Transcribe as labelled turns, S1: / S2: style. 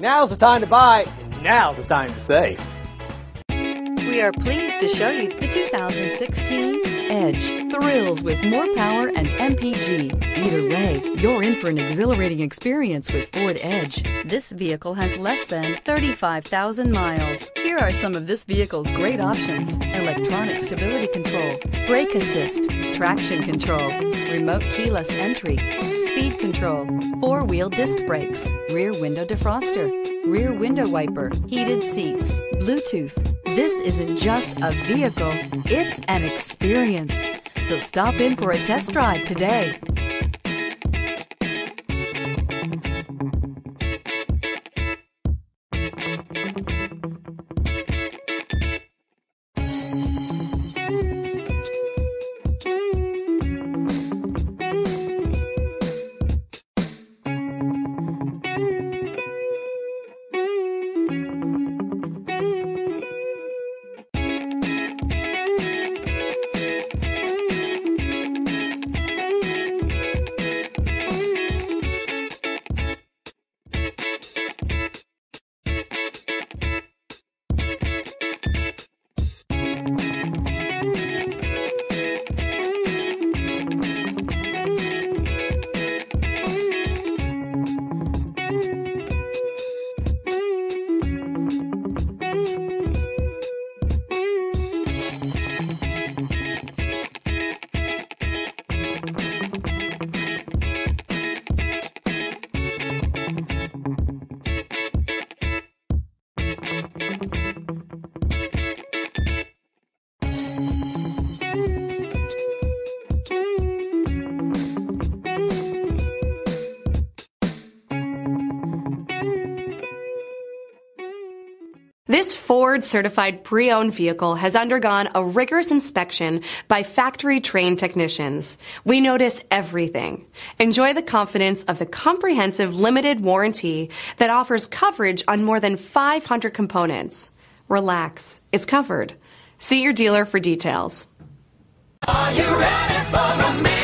S1: Now's the time to buy, and now's the time to save.
S2: We are pleased to show you the 2016 Edge. Thrills with more power and MPG. Either way, you're in for an exhilarating experience with Ford Edge. This vehicle has less than 35,000 miles. Here are some of this vehicle's great options: electronic stability control, brake assist, traction control, remote keyless entry, speed control, four-wheel disc brakes, rear window defroster, rear window wiper, heated seats, Bluetooth. This isn't just a vehicle, it's an experience. So stop in for a test drive today.
S3: This Ford certified pre-owned vehicle has undergone a rigorous inspection by factory-trained technicians. We notice everything. Enjoy the confidence of the comprehensive limited warranty that offers coverage on more than 500 components. Relax, it's covered. See your dealer for details.
S4: Are you ready for the